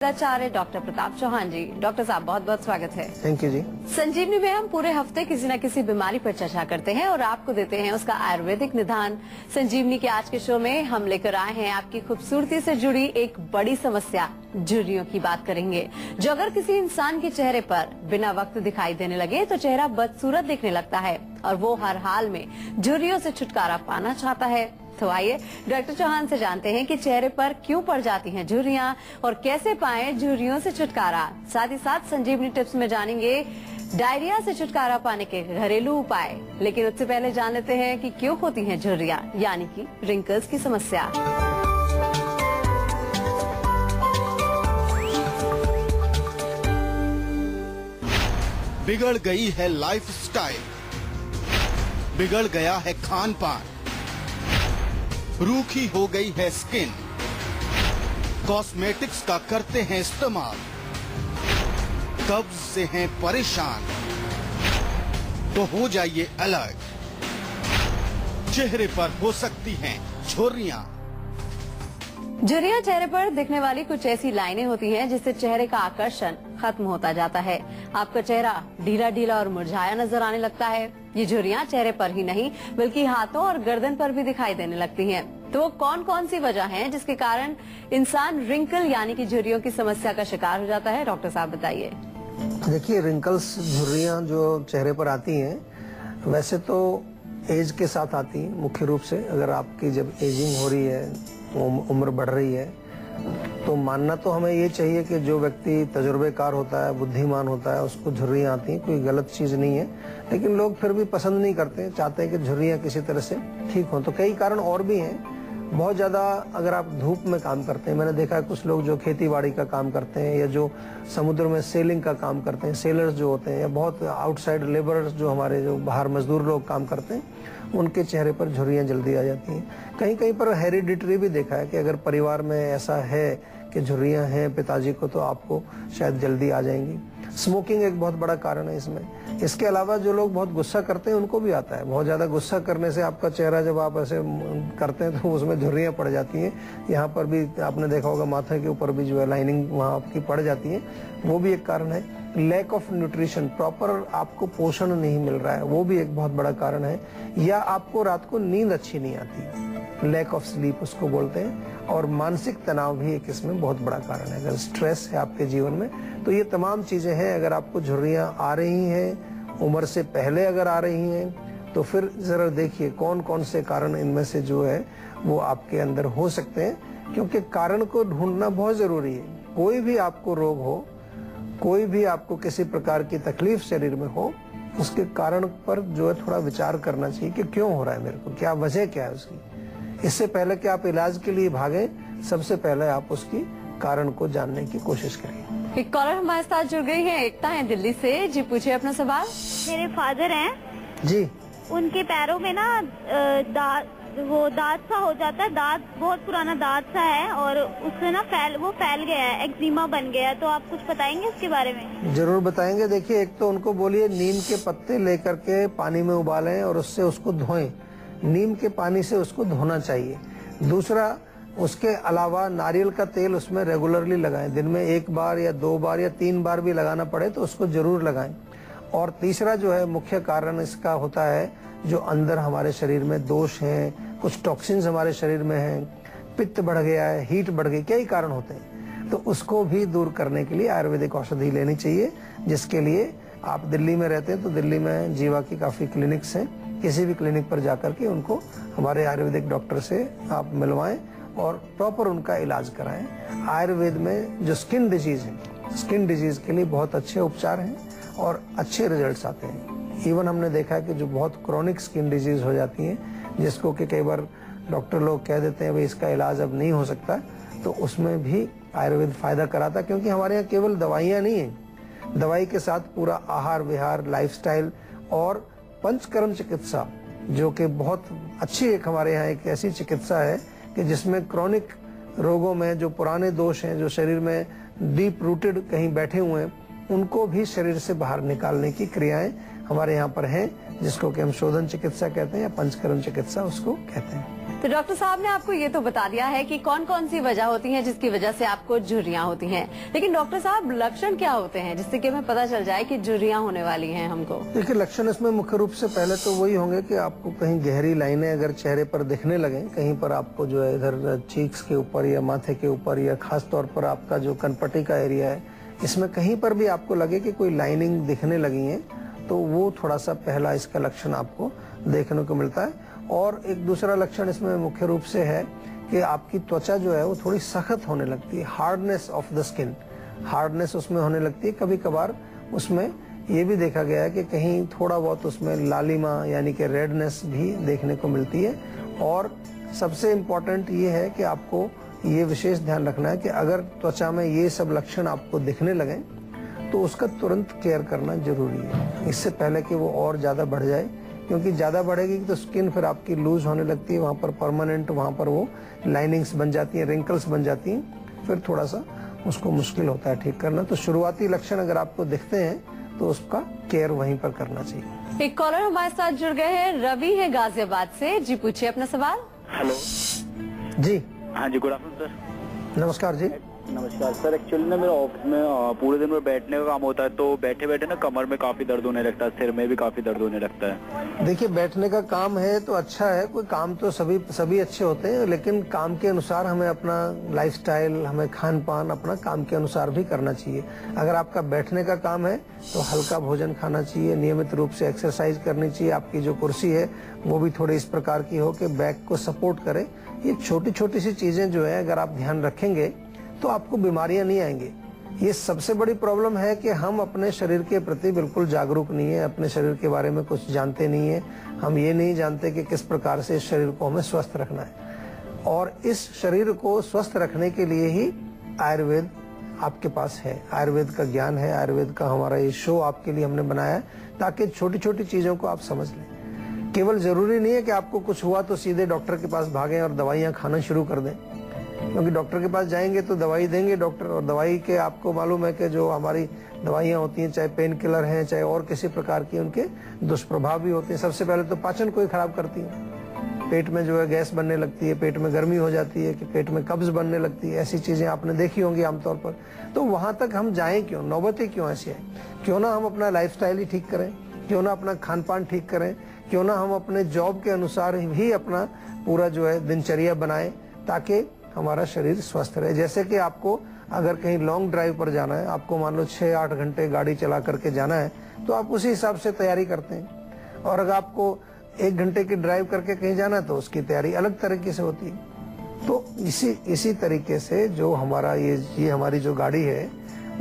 आचार्य doctor Pratap Chauhan जी। Doctor साहब बहुत बहुत स्वागत है। थैंक यू जी। संजीवनी में हम पूरे हफ्ते किसी न किसी बीमारी पर चर्चा करते हैं और आपको देते हैं उसका आयुर्वेदिक निदान। संजीवनी के आज के शो में हम लेकर आए हैं आपकी खूबसूरती से जुड़ी एक बड़ी समस्या, झुर्रियों की बात करेंगे, जो अगर किसी इंसान के चेहरे पर बिना वक्त दिखाई देने लगे तो चेहरा बदसूरत दिखने लगता है और वो हर हाल में झुर्रियों से छुटकारा पाना चाहता है। तो आइए डॉक्टर चौहान से जानते हैं कि चेहरे पर क्यों पड़ जाती हैं झुर्रियां और कैसे पाएं झुर्रियों से छुटकारा। साथ ही साथ संजीवनी टिप्स में जानेंगे डायरिया से छुटकारा पाने के घरेलू उपाय। लेकिन उससे पहले जान लेते हैं कि क्यों होती हैं झुर्रियां, यानी कि रिंकल्स की समस्या। बिगड़ गई है लाइफस्टाइल, बिगड़ गया है खान पान, रूखी हो गई है स्किन, कॉस्मेटिक्स का करते हैं इस्तेमाल, कब्ज से हैं परेशान, तो हो जाइए अलर्ट, चेहरे पर हो सकती हैं झुर्रियां। झुर्रियां चेहरे पर दिखने वाली कुछ ऐसी लाइनें होती हैं जिससे चेहरे का आकर्षण खत्म होता जाता है। आपका चेहरा ढीला ढीला और मुरझाया नजर आने लगता है। ये झुर्रियां चेहरे पर ही नहीं बल्कि हाथों और गर्दन पर भी दिखाई देने लगती हैं। तो वो कौन कौन सी वजह है जिसके कारण इंसान रिंकल यानी कि झुर्रियों की समस्या का शिकार हो जाता है? डॉक्टर साहब बताइए। देखिए, रिंकल्स झुर्रियां जो चेहरे पर आती हैं, वैसे तो एज के साथ आती हैं मुख्य रूप से। अगर आपकी जब एजिंग हो रही है, उम्र बढ़ रही है, तो मानना तो हमें ये चाहिए कि जो व्यक्ति तजुर्बेकार होता है, बुद्धिमान होता है, उसको झुर्रियां आती हैं, कोई गलत चीज नहीं है। लेकिन लोग फिर भी पसंद नहीं करते, चाहते हैं कि झुर्रियां किसी तरह से ठीक हों। तो कई कारण और भी हैं। बहुत ज्यादा अगर आप धूप में काम करते हैं, मैंने देखा है कुछ लोग जो खेती बाड़ी का काम करते हैं या जो समुद्र में सेलिंग का काम करते हैं, सेलर्स जो होते हैं, या बहुत आउटसाइड लेबरर्स जो हमारे जो बाहर मजदूर लोग काम करते हैं, उनके चेहरे पर झुर्रियां जल्दी आ जाती हैं। कहीं कहीं पर हेरिडिटरी भी देखा है कि अगर परिवार में ऐसा है कि झुर्रियां हैं पिताजी को, तो आपको शायद जल्दी आ जाएंगी। स्मोकिंग एक बहुत बड़ा कारण है इसमें। इसके अलावा जो लोग बहुत गुस्सा करते हैं उनको भी आता है। बहुत ज्यादा गुस्सा करने से आपका चेहरा जब आप ऐसे करते हैं तो उसमें झुर्रियां पड़ जाती हैं। यहाँ पर भी आपने देखा होगा, माथे के ऊपर भी जो है लाइनिंग वहाँ आपकी पड़ जाती है, वो भी एक कारण है। लैक ऑफ न्यूट्रिशन, प्रॉपर आपको पोषण नहीं मिल रहा है, वो भी एक बहुत बड़ा कारण है। या आपको रात को नींद अच्छी नहीं आती, लैक ऑफ स्लीप उसको बोलते हैं। और मानसिक तनाव भी एक इसमें बहुत बड़ा कारण है। अगर स्ट्रेस है आपके जीवन में, तो ये तमाम चीजें हैं। अगर आपको झुर्रियां आ रही हैं, उम्र से पहले अगर आ रही हैं, तो फिर जरा देखिए कौन कौन से कारण इनमें से जो है वो आपके अंदर हो सकते हैं, क्योंकि कारण को ढूंढना बहुत जरूरी है। कोई भी आपको रोग हो, कोई भी आपको किसी प्रकार की तकलीफ शरीर में हो, उसके कारण पर जो है थोड़ा विचार करना चाहिए कि क्यों हो रहा है मेरे को, क्या वजह क्या है उसकी। इससे पहले कि आप इलाज के लिए भागें, सबसे पहले आप उसकी कारण को जानने की कोशिश करें। एक कॉलर हमारे साथ जुड़ गई है, एकता है दिल्ली से। जी पूछिए अपना सवाल। मेरे फादर हैं जी, उनके पैरों में ना दांत सा हो जाता है, दांत बहुत पुराना दांत सा है और उससे ना फैल गया है, एक्जिमा बन गया है। तो आप कुछ बताएंगे उसके बारे में? जरूर बताएंगे। देखिए, एक तो उनको बोलिए नीम के पत्ते लेकर के पानी में उबालें और उससे उसको धोएं। नीम के पानी से उसको धोना चाहिए। दूसरा, उसके अलावा नारियल का तेल उसमें रेगुलरली लगाएं। दिन में 1 बार या 2 बार या 3 बार भी लगाना पड़े तो उसको जरूर लगाएं। और तीसरा जो है मुख्य कारण इसका होता है, जो अंदर हमारे शरीर में दोष हैं, कुछ टॉक्सिन्स हमारे शरीर में हैं, पित्त बढ़ गया है, हीट बढ़ गई, कई कारण होते हैं। तो उसको भी दूर करने के लिए आयुर्वेदिक औषधि लेनी चाहिए, जिसके लिए आप दिल्ली में रहते हैं तो दिल्ली में जीवा की काफी क्लिनिक्स हैं। किसी भी क्लिनिक पर जाकर के उनको हमारे आयुर्वेदिक डॉक्टर से आप मिलवाएं और प्रॉपर उनका इलाज कराएं। आयुर्वेद में जो स्किन डिजीज है, स्किन डिजीज के लिए बहुत अच्छे उपचार हैं और अच्छे रिजल्ट्स आते हैं। इवन हमने देखा है कि जो बहुत क्रॉनिक स्किन डिजीज हो जाती हैं, जिसको कि कई बार डॉक्टर लोग कह देते हैं भाई इसका इलाज अब नहीं हो सकता, तो उसमें भी आयुर्वेद फायदा कराता है। क्योंकि हमारे यहाँ केवल दवाइयाँ नहीं है, दवाई के साथ पूरा आहार विहार, लाइफस्टाइल और पंचकर्म चिकित्सा, जो कि बहुत अच्छी एक हमारे यहाँ एक ऐसी चिकित्सा है कि जिसमें क्रॉनिक रोगों में जो पुराने दोष हैं, जो शरीर में डीप रूटेड कहीं बैठे हुए हैं, उनको भी शरीर से बाहर निकालने की क्रियाएं हमारे यहाँ पर हैं, जिसको कि हम शोधन चिकित्सा कहते हैं या पंचकर्म चिकित्सा उसको कहते हैं। तो डॉक्टर साहब ने आपको ये तो बता दिया है कि कौन कौन सी वजह होती है जिसकी वजह से आपको झुर्रियां होती हैं, लेकिन डॉक्टर साहब लक्षण क्या होते हैं जिससे कि हमें पता चल जाए कि झुर्रियां होने वाली हैं हमको? देखिए, लक्षण इसमें मुख्य रूप से पहले तो वही होंगे कि आपको कहीं गहरी लाइनें अगर चेहरे पर दिखने लगे, कहीं पर आपको जो है इधर चीक्स के ऊपर या माथे के ऊपर या खास तौर पर आपका जो कनपट्टी का एरिया है, इसमें कहीं पर भी आपको लगे कि कोई लाइनिंग दिखने लगी है, तो वो थोड़ा सा पहला इसका लक्षण आपको देखने को मिलता है। और एक दूसरा लक्षण इसमें मुख्य रूप से है कि आपकी त्वचा जो है वो थोड़ी सख्त होने लगती है, hardness of the skin, hardness उसमें होने लगती है। कभी कभार उसमें ये भी देखा गया है कि कहीं थोड़ा बहुत उसमें लालिमा यानी कि रेडनेस भी देखने को मिलती है। और सबसे इम्पोर्टेंट ये है कि आपको ये विशेष ध्यान रखना है कि अगर त्वचा में ये सब लक्षण आपको दिखने लगे तो उसका तुरंत केयर करना जरूरी है, इससे पहले कि वो और ज्यादा बढ़ जाए, क्योंकि ज्यादा बढ़ेगी तो स्किन फिर आपकी लूज होने लगती है, वहाँ पर परमानेंट वहाँ पर वो लाइनिंग्स बन जाती हैं, रिंकल्स बन जाती हैं, फिर थोड़ा सा उसको मुश्किल होता है ठीक करना। तो शुरुआती लक्षण अगर आपको दिखते हैं तो उसका केयर वहीं पर करना चाहिए। एक कॉलर हमारे साथ जुड़ गए हैं, रवि है गाजियाबाद से। जी पूछिए अपना सवाल। हेलो जी। हाँ जी, गुड आफ्टरनून सर। नमस्कार जी। नमस्कार सर। एक्चुअली ना मेरा ऑफिस में पूरे दिन में बैठने का काम होता है, तो बैठे बैठे ना कमर में काफी दर्द होने लगता है, सिर में भी काफी दर्द होने लगता है। देखिए, बैठने का काम है तो अच्छा है, कोई काम तो सभी अच्छे होते हैं, लेकिन काम के अनुसार हमें अपना लाइफस्टाइल, हमें खान पान अपना काम के अनुसार भी करना चाहिए। अगर आपका बैठने का काम है तो हल्का भोजन खाना चाहिए, नियमित रूप से एक्सरसाइज करनी चाहिए। आपकी जो कुर्सी है वो भी थोड़ी इस प्रकार की हो कि बैक को सपोर्ट करे। ये छोटी छोटी सी चीजें जो है अगर आप ध्यान रखेंगे तो आपको बीमारियां नहीं आएंगी। ये सबसे बड़ी प्रॉब्लम है कि हम अपने शरीर के प्रति बिल्कुल जागरूक नहीं है, अपने शरीर के बारे में कुछ जानते नहीं है। हम ये नहीं जानते कि किस प्रकार से इस शरीर को हमें स्वस्थ रखना है, और इस शरीर को स्वस्थ रखने के लिए ही आयुर्वेद आपके पास है, आयुर्वेद का ज्ञान है। आयुर्वेद का हमारा ये शो आपके लिए हमने बनाया है ताकि छोटी छोटी चीजों को आप समझ लें। केवल जरूरी नहीं है कि आपको कुछ हुआ तो सीधे डॉक्टर के पास भागें और दवाइयां खाना शुरू कर दें, क्योंकि डॉक्टर के पास जाएंगे तो दवाई देंगे डॉक्टर, और दवाई के आपको मालूम है कि जो हमारी दवाइयां होती हैं, चाहे पेन किलर हैं चाहे और किसी प्रकार की, उनके दुष्प्रभाव भी होते हैं। सबसे पहले तो पाचन को ही खराब करती है, पेट में जो है गैस बनने लगती है, पेट में गर्मी हो जाती है, कि पेट में कब्ज बनने लगती है। ऐसी चीजें आपने देखी होंगी आमतौर पर। तो वहां तक हम जाएं क्यों, नौबत ही क्यों ऐसी है? क्यों ना हम अपना लाइफस्टाइल ही ठीक करें, क्यों ना अपना खान पान ठीक करें, क्यों ना हम अपने जॉब के अनुसार ही अपना पूरा जो है दिनचर्या बनाएं ताकि हमारा शरीर स्वस्थ रहे। जैसे कि आपको अगर कहीं लॉन्ग ड्राइव पर जाना है, आपको मान लो 6-8 घंटे गाड़ी चला करके जाना है, तो आप उसी हिसाब से तैयारी करते हैं। और अगर आपको 1 घंटे की ड्राइव करके कहीं जाना है तो उसकी तैयारी अलग तरीके से होती है। तो इसी तरीके से जो हमारा ये हमारी जो गाड़ी है,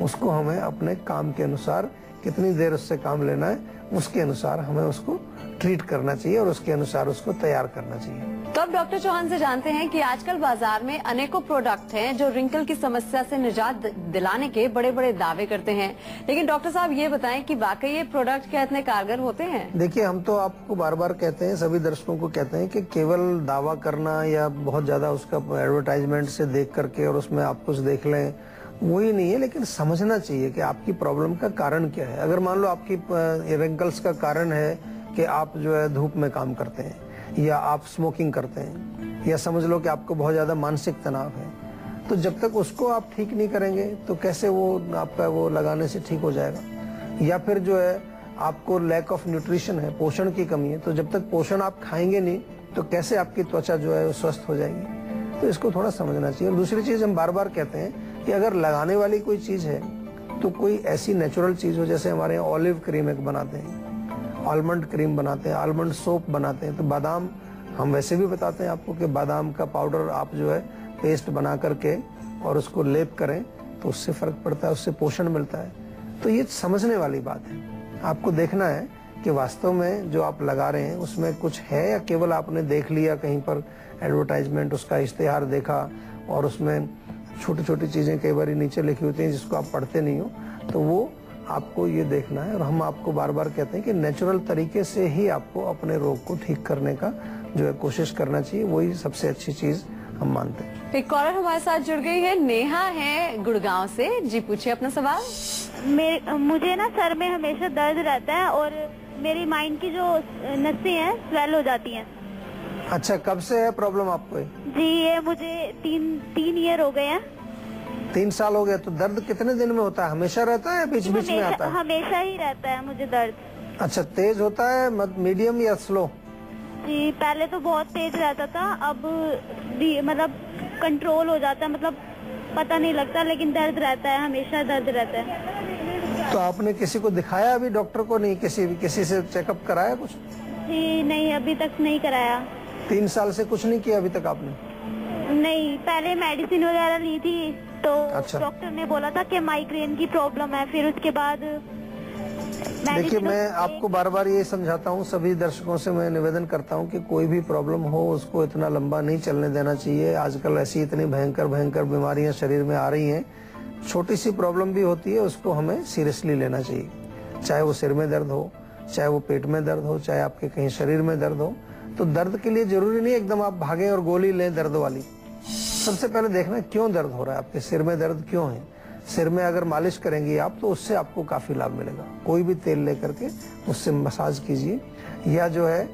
उसको हमें अपने काम के अनुसार कितनी देर उससे काम लेना है, उसके अनुसार हमें उसको ट्रीट करना चाहिए और उसके अनुसार उसको तैयार करना चाहिए। तो अब डॉक्टर चौहान से जानते हैं कि आजकल बाजार में अनेकों प्रोडक्ट हैं जो रिंकल की समस्या से निजात दिलाने के बड़े बड़े दावे करते हैं, लेकिन डॉक्टर साहब ये बताएं कि वाकई ये प्रोडक्ट क्या इतने कारगर होते हैं? देखिए, हम तो आपको बार बार कहते हैं, सभी दर्शकों को कहते हैं कि केवल दावा करना या बहुत ज्यादा उसका एडवर्टाइजमेंट से देख करके और उसमें आप कुछ देख लें, वही नहीं है, लेकिन समझना चाहिए कि आपकी प्रॉब्लम का कारण क्या है। अगर मान लो आपकी रिंकल्स का कारण है कि आप जो है धूप में काम करते हैं, या आप स्मोकिंग करते हैं, या समझ लो कि आपको बहुत ज्यादा मानसिक तनाव है, तो जब तक उसको आप ठीक नहीं करेंगे तो कैसे वो आपका वो लगाने से ठीक हो जाएगा। या फिर जो है आपको लैक ऑफ न्यूट्रिशन है, पोषण की कमी है, तो जब तक पोषण आप खाएंगे नहीं तो कैसे आपकी त्वचा जो है वो स्वस्थ हो जाएगी। तो इसको थोड़ा समझना चाहिए। और दूसरी चीज, हम बार बार कहते हैं कि अगर लगाने वाली कोई चीज है तो कोई ऐसी नेचुरल चीज हो, जैसे हमारे यहाँ ऑलिव क्रीम एक बनाते हैं, आलमंड क्रीम बनाते हैं, आलमंड सोप बनाते हैं। तो बादाम, हम वैसे भी बताते हैं आपको कि बादाम का पाउडर आप जो है पेस्ट बना करके और उसको लेप करें तो उससे फर्क पड़ता है, उससे पोषण मिलता है। तो ये समझने वाली बात है। आपको देखना है कि वास्तव में जो आप लगा रहे हैं उसमें कुछ है, या केवल आपने देख लिया कहीं पर एडवर्टाइजमेंट, उसका इश्तेहार देखा और उसमें छोटी छोटी चीजें कई बार नीचे लिखी होती हैं जिसको आप पढ़ते नहीं हो, तो वो आपको ये देखना है। और हम आपको बार बार कहते हैं कि नेचुरल तरीके से ही आपको अपने रोग को ठीक करने का जो है कोशिश करना चाहिए, वही सबसे अच्छी चीज हम मानते हैं। एक कॉलर हमारे साथ जुड़ गई है, नेहा है गुड़गांव से। जी पूछिए अपना सवाल। मुझे ना सर में हमेशा दर्द रहता है और मेरी माइंड की जो नसें हैं स्वेल हो जाती हैं। अच्छा, कब से है प्रॉब्लम आपको? जी ये मुझे तीन ईयर हो गए हैं। 3 साल हो गया। तो दर्द कितने दिन में होता है? हमेशा रहता है या बीच बीच में आता है? हमेशा ही रहता है मुझे दर्द। अच्छा, तेज होता है, मीडियम या स्लो? जी पहले तो बहुत तेज रहता था, अब भी मतलब कंट्रोल हो जाता है, मतलब पता नहीं लगता, लेकिन दर्द रहता है, हमेशा दर्द रहता है। तो आपने किसी को दिखाया अभी, डॉक्टर को? नहीं, किसी से चेकअप कराया कुछ? जी नहीं, अभी तक नहीं कराया। 3 साल से कुछ नहीं किया अभी तक आपने? नहीं, पहले मेडिसिन वगैरह ली थी तो अच्छा। डॉक्टर ने बोला था कि माइग्रेन की प्रॉब्लम है, फिर उसके बाद देखिए, मैं आपको बार बार ये समझाता हूँ, सभी दर्शकों से मैं निवेदन करता हूँ कि कोई भी प्रॉब्लम हो उसको इतना लंबा नहीं चलने देना चाहिए। आजकल ऐसी इतनी भयंकर भयंकर बीमारियां शरीर में आ रही हैं, छोटी सी प्रॉब्लम भी होती है उसको हमें सीरियसली लेना चाहिए। चाहे वो सिर में दर्द हो, चाहे वो पेट में दर्द हो, चाहे आपके कहीं शरीर में दर्द हो। तो दर्द के लिए जरूरी नहीं एकदम आप भागें और गोली लें दर्द वाली। सबसे पहले देखना क्यों दर्द हो रहा है, आपके सिर में दर्द क्यों है। सिर में अगर मालिश करेंगी आप तो उससे आपको काफी लाभ मिलेगा। कोई भी तेल लेकर के उससे मसाज कीजिए। या जो है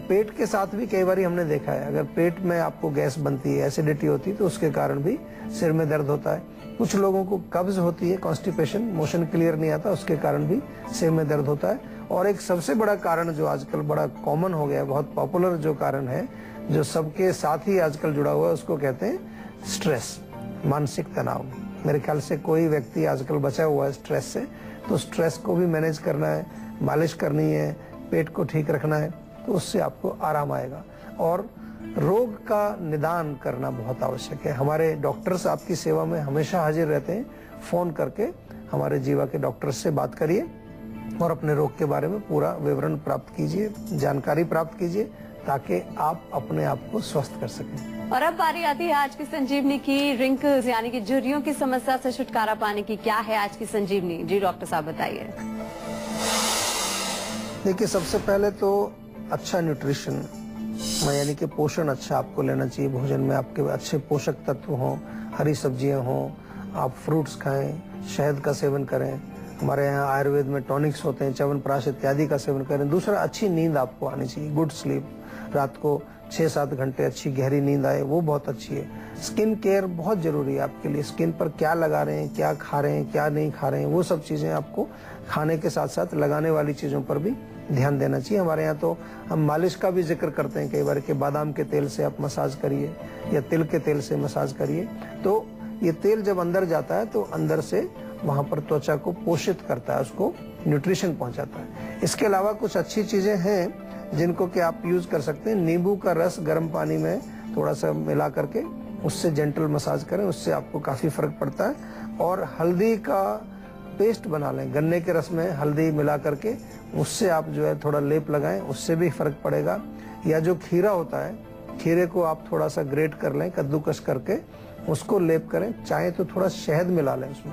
पेट के साथ भी कई बार हमने देखा है, अगर पेट में आपको गैस बनती है, एसिडिटी होती है, तो उसके कारण भी सिर में दर्द होता है। कुछ लोगों को कब्ज होती है, कॉन्स्टिपेशन, मोशन क्लियर नहीं आता, उसके कारण भी सिर में दर्द होता है। और एक सबसे बड़ा कारण जो आजकल बड़ा कॉमन हो गया है, बहुत पॉपुलर जो कारण है, जो सबके साथ ही आजकल जुड़ा हुआ है, उसको कहते हैं स्ट्रेस, मानसिक तनाव। मेरे ख्याल से कोई व्यक्ति आजकल बचा हुआ है स्ट्रेस से, तो स्ट्रेस को भी मैनेज करना है, मालिश करनी है, पेट को ठीक रखना है, तो उससे आपको आराम आएगा। और रोग का निदान करना बहुत आवश्यक है। हमारे डॉक्टर्स आपकी सेवा में हमेशा हाजिर रहते हैं। फोन करके हमारे जीवा के डॉक्टर्स से बात करिए और अपने रोग के बारे में पूरा विवरण प्राप्त कीजिए, जानकारी प्राप्त कीजिए, ताकि आप अपने आप को स्वस्थ कर सकें। और अब बारी आती है आज की संजीवनी की। रिंकल्स यानी कि झुर्रियों की समस्या से छुटकारा पाने की। क्या है आज की संजीवनी? जी डॉक्टर साहब बताइए। देखिए, सबसे पहले तो अच्छा न्यूट्रिशन, यानी कि पोषण अच्छा आपको लेना चाहिए। भोजन में आपके अच्छे पोषक तत्व हों, हरी सब्जियां हों, आप फ्रूट्स खाएं, शहद का सेवन करें। हमारे यहाँ आयुर्वेद में टॉनिक्स होते हैं, च्यवनप्राश इत्यादि का सेवन करें। दूसरा, अच्छी नींद आपको आनी चाहिए, गुड स्लीप। रात को 6-7 घंटे अच्छी गहरी नींद आए, वो बहुत अच्छी है। स्किन केयर बहुत जरूरी है आपके लिए। स्किन पर क्या लगा रहे हैं, क्या खा रहे हैं, क्या नहीं खा रहे हैं, वो सब चीजें आपको खाने के साथ साथ लगाने वाली चीजों पर भी ध्यान देना चाहिए। हमारे यहाँ तो हम मालिश का भी जिक्र करते हैं कई बार कि बादाम के तेल से आप मसाज करिए या तिल के तेल से मसाज करिए। तो ये तेल जब अंदर जाता है तो अंदर से वहां पर त्वचा को पोषित करता है, उसको न्यूट्रिशन पहुंचाता है। इसके अलावा कुछ अच्छी चीजें हैं जिनको कि आप यूज कर सकते हैं। नींबू का रस गर्म पानी में थोड़ा सा मिला करके उससे जेंटल मसाज करें, उससे आपको काफी फर्क पड़ता है। और हल्दी का पेस्ट बना लें, गन्ने के रस में हल्दी मिला करके उससे आप जो है थोड़ा लेप लगाएं, उससे भी फर्क पड़ेगा। या जो खीरा होता है, खीरे को आप थोड़ा सा ग्रेट कर लें, कद्दूकस करके उसको लेप करें। चाहे तो थोड़ा शहद मिला लें उसमें,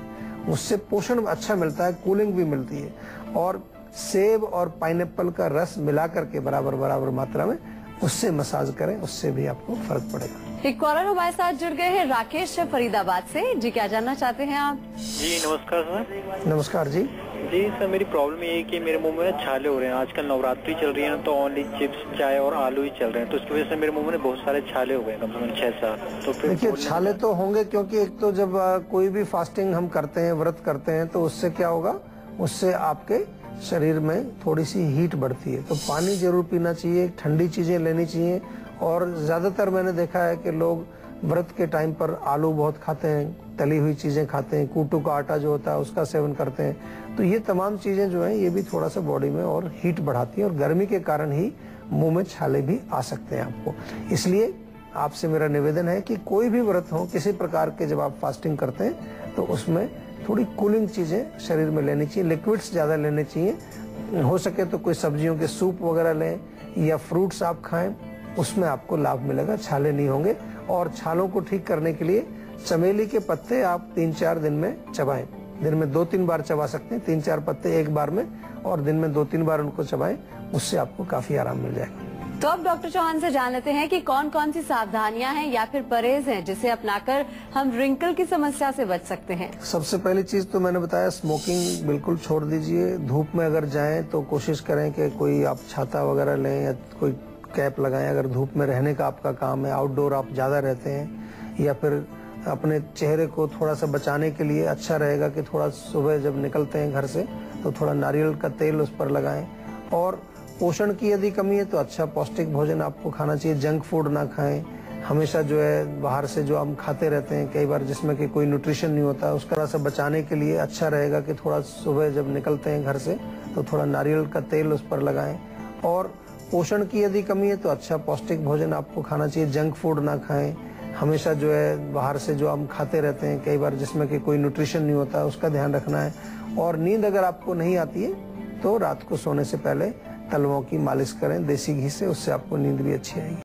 उससे पोषण अच्छा मिलता है, कूलिंग भी मिलती है। और सेब और पाइनएप्पल का रस मिला करके बराबर बराबर मात्रा में उससे मसाज करें, उससे भी आपको फर्क पड़ेगा। एक कॉलर हमारे साथ जुड़ गए हैं, राकेश फरीदाबाद से। जी क्या जानना चाहते हैं आप? जी नमस्कार सर। नमस्कार जी। जी सर, मेरी प्रॉब्लम ये है कि मेरे मुंह में छाले हो रहे हैं। आजकल नवरात्रि चल रही है तो ओनली चिप्स, चाय और आलू ही चल रहे हैं, तो उसकी वजह से मेरे मुंह में बहुत सारे छाले हो गए, कम से कम 6-7। तो फिर देखिए, छाले तो होंगे क्योंकि एक तो जब कोई भी फास्टिंग हम करते हैं, व्रत करते हैं, तो उससे क्या होगा, उससे आपके शरीर में थोड़ी सी हीट बढ़ती है। तो पानी जरूर पीना चाहिए, ठंडी चीजें लेनी चाहिए। और ज्यादातर मैंने देखा है कि लोग व्रत के टाइम पर आलू बहुत खाते हैं, तली हुई चीजें खाते हैं, कूटू का आटा जो होता है उसका सेवन करते हैं। तो ये तमाम चीजें जो हैं ये भी थोड़ा सा बॉडी में और हीट बढ़ाती है, और गर्मी के कारण ही मुंह में छाले भी आ सकते हैं आपको। इसलिए आपसे मेरा निवेदन है कि कोई भी व्रत हो, किसी प्रकार के जब आप फास्टिंग करते हैं तो उसमें थोड़ी कूलिंग चीजें शरीर में लेनी चाहिए, लिक्विड्स ज्यादा लेने चाहिए। हो सके तो कोई सब्जियों के सूप वगैरह लें या फ्रूट्स आप खाएं, उसमें आपको लाभ मिलेगा, छाले नहीं होंगे। और छालों को ठीक करने के लिए चमेली के पत्ते आप 3-4 दिन में चबाएं। दिन में 2-3 बार चबा सकते हैं, 3-4 पत्ते एक बार में, और दिन में 2-3 बार उनको चबाएं, उससे आपको काफी आराम मिल जाएगा। तो अब डॉक्टर चौहान से जान लेते हैं कि कौन कौन सी सावधानियां हैं या फिर परहेज हैं जिसे अपनाकर हम रिंकल की समस्या से बच सकते हैं। सबसे पहली चीज तो मैंने बताया, स्मोकिंग बिल्कुल छोड़ दीजिए। धूप में अगर जाएं तो कोशिश करें कि कोई आप छाता वगैरह लें या कोई कैप लगाएं। अगर धूप में रहने का आपका काम है, आउटडोर आप ज़्यादा रहते हैं, या फिर अपने चेहरे को थोड़ा सा बचाने के लिए अच्छा रहेगा कि थोड़ा सुबह जब निकलते हैं घर से तो थोड़ा नारियल का तेल उस पर लगाएं। और पोषण की यदि कमी है तो अच्छा पौष्टिक भोजन आपको खाना चाहिए, जंक फूड ना खाएं। हमेशा जो है बाहर से जो हम खाते रहते हैं कई बार जिसमें कि कोई न्यूट्रिशन नहीं होता, उसका थोड़ा सा बचाने के लिए अच्छा रहेगा कि थोड़ा सुबह जब निकलते हैं घर से तो थोड़ा नारियल का तेल उस पर लगाएं। और पोषण की यदि कमी है तो अच्छा पौष्टिक भोजन आपको खाना चाहिए, जंक फूड ना खाएं। हमेशा जो है बाहर से जो हम खाते रहते हैं कई बार जिसमें कि कोई न्यूट्रिशन नहीं होता, उसका ध्यान रखना है। और नींद अगर आपको नहीं आती है तो रात को सोने से पहले तलवों की मालिश करें देसी घी से, उससे आपको नींद भी अच्छी आएगी।